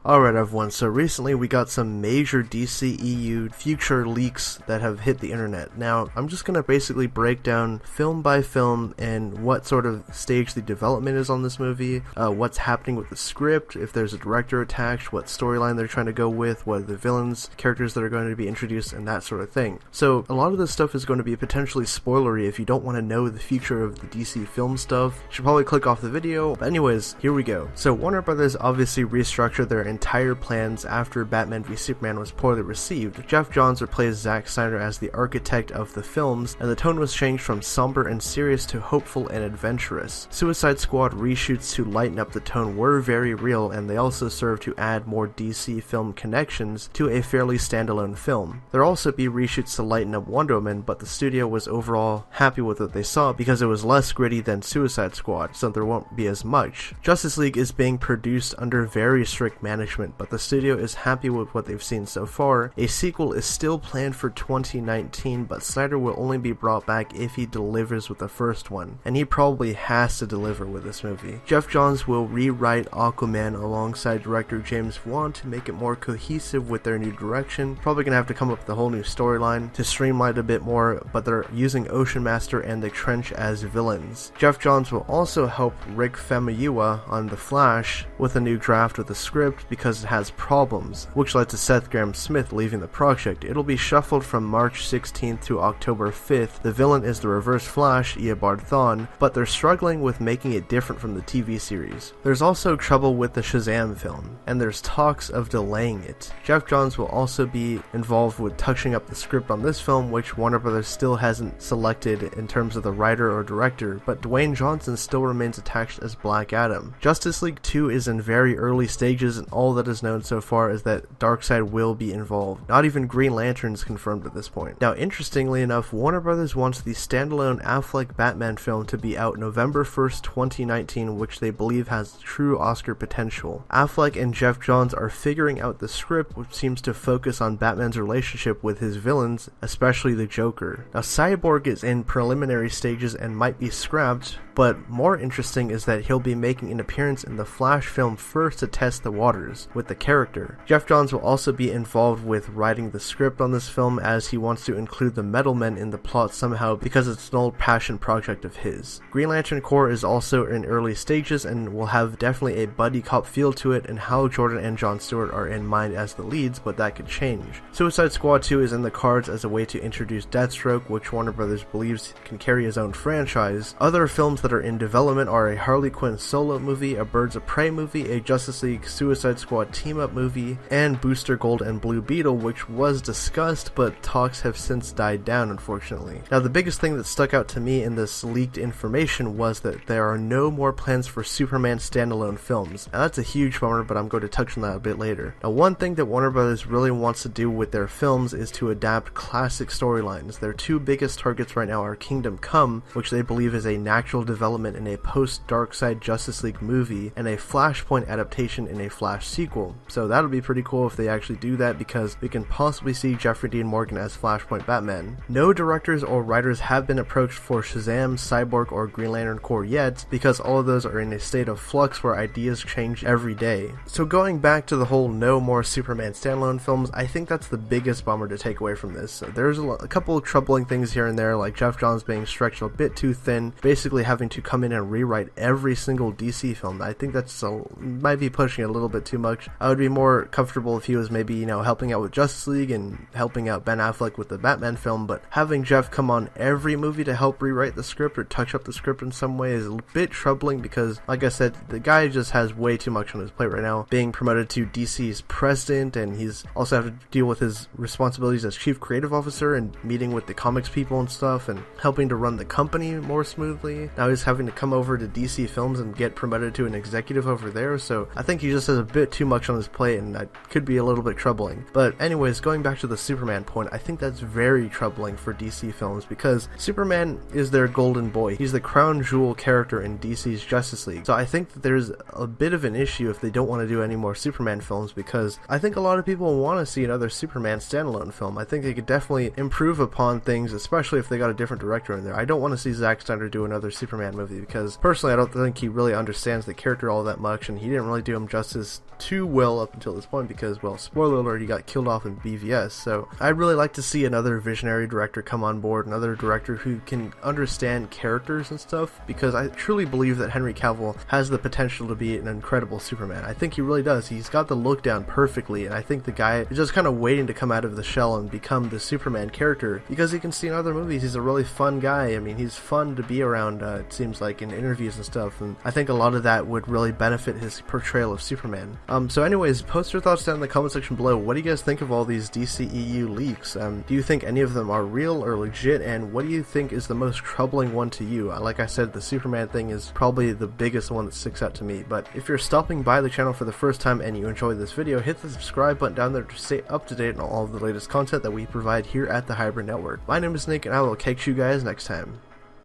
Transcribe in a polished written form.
Alright everyone, so recently we got some major DCEU future leaks that have hit the internet. Now, I'm just going to basically break down film by film and what sort of stage the development is on this movie, what's happening with the script, if there's a director attached, what storyline they're trying to go with, what are the villains, characters that are going to be introduced, and that sort of thing. So, a lot of this stuff is going to be potentially spoilery. If you don't want to know the future of the DC film stuff, you should probably click off the video. But anyways, here we go. So, Warner Brothers obviously restructured their entire plans after Batman v Superman was poorly received. Geoff Johns replaced Zack Snyder as the architect of the films, and the tone was changed from somber and serious to hopeful and adventurous. Suicide Squad reshoots to lighten up the tone were very real, and they also served to add more DC film connections to a fairly standalone film. There'll also be reshoots to lighten up Wonder Woman, but the studio was overall happy with what they saw because it was less gritty than Suicide Squad, so there won't be as much. Justice League is being produced under very strict management, but the studio is happy with what they've seen so far. A sequel is still planned for 2019, but Snyder will only be brought back if he delivers with the first one, and he probably has to deliver with this movie. Geoff Johns will rewrite Aquaman alongside director James Wan to make it more cohesive with their new direction. Probably gonna have to come up with a whole new storyline to streamline it a bit more, but they're using Ocean Master and the Trench as villains. Geoff Johns will also help Rick Famuyiwa on The Flash with a new draft of the script because it has problems, which led to Seth Grahame-Smith leaving the project. It'll be shuffled from March 16th to October 5th. The villain is the Reverse Flash, Eobard Thawne, but they're struggling with making it different from the TV series. There's also trouble with the Shazam film, and there's talks of delaying it. Geoff Johns will also be involved with touching up the script on this film, which Warner Brothers still hasn't selected in terms of the writer or director, but Dwayne Johnson still remains attached as Black Adam. Justice League 2 is in very early stages, and all that is known so far is that Darkseid will be involved. Not even Green Lantern is confirmed at this point. Now, interestingly enough, Warner Brothers wants the standalone Affleck Batman film to be out November 1st, 2019, which they believe has true Oscar potential. Affleck and Geoff Johns are figuring out the script, which seems to focus on Batman's relationship with his villains, especially the Joker. Now, Cyborg is in preliminary stages and might be scrapped, but more interesting is that he'll be making an appearance in the Flash film first to test the waters with the character. Geoff Johns will also be involved with writing the script on this film, as he wants to include the Metal Men in the plot somehow because it's an old passion project of his. Green Lantern Corps is also in early stages and will have definitely a buddy cop feel to it, and Hal Jordan and Jon Stewart are in mind as the leads, but that could change. Suicide Squad 2 is in the cards as a way to introduce Deathstroke, which Warner Brothers believes can carry his own franchise. Other films that are in development are a Harley Quinn solo movie, a Birds of Prey movie, a Justice League Suicide Squad team-up movie, and Booster Gold and Blue Beetle, which was discussed, but talks have since died down, unfortunately. Now, the biggest thing that stuck out to me in this leaked information was that there are no more plans for Superman standalone films. Now, that's a huge bummer, but I'm going to touch on that a bit later. Now, one thing that Warner Brothers really wants to do with their films is to adapt classic storylines. Their two biggest targets right now are Kingdom Come, which they believe is a natural development in a post-Darkseid Justice League movie, and a Flashpoint adaptation in a Flash sequel. So that'll be pretty cool if they actually do that, because we can possibly see Jeffrey Dean Morgan as Flashpoint Batman. No directors or writers have been approached for Shazam, Cyborg, or Green Lantern Corps yet, because all of those are in a state of flux where ideas change every day. So going back to the whole no more Superman standalone films, I think that's the biggest bummer to take away from this. So there's a couple of troubling things here and there, like Geoff Johns being stretched a bit too thin, basically having to come in and rewrite every single DC film. I think that's might be pushing it a little bit too much. I would be more comfortable if he was maybe, helping out with Justice League and helping out Ben Affleck with the Batman film, but having Geoff come on every movie to help rewrite the script or touch up the script in some way is a bit troubling, because, like I said, the guy just has way too much on his plate right now, being promoted to DC's president, and he's also have to deal with his responsibilities as chief creative officer and meeting with the comics people and stuff and helping to run the company more smoothly. Now he's having to come over to DC Films and get promoted to an executive over there, so I think he just has a bit too much on his plate, and that could be a little bit troubling. But anyways, going back to the Superman point, I think that's very troubling for DC Films, because Superman is their golden boy. He's the crown jewel character in DC's Justice League. So I think that there's a bit of an issue if they don't want to do any more Superman films, because I think a lot of people want to see another Superman standalone film. I think they could definitely improve upon things, especially if they got a different director in there. I don't want to see Zack Snyder do another Superman movie, because personally I don't think he really understands the character all that much, and he didn't really do him justice too well up until this point because, well, spoiler alert, he got killed off in BVS. So I'd really like to see another visionary director come on board, another director who can understand characters and stuff, because I truly believe that Henry Cavill has the potential to be an incredible Superman. I think he really does. He's got the look down perfectly, and I think the guy is just kind of waiting to come out of the shell and become the Superman character, because you can see in other movies he's a really fun guy. I mean, he's fun to be around, it seems like, in interviews and stuff, and I think a lot of that would really benefit his portrayal of Superman. So anyways, post your thoughts down in the comment section below. What do you guys think of all these DCEU leaks? Do you think any of them are real or legit, and what do you think is the most troubling one to you? Like I said, the Superman thing is probably the biggest one that sticks out to me, but if you're stopping by the channel for the first time and you enjoyed this video, hit the subscribe button down there to stay up to date on all of the latest content that we provide here at the Hybrid Network. My name is Nick, and I will catch you guys next time.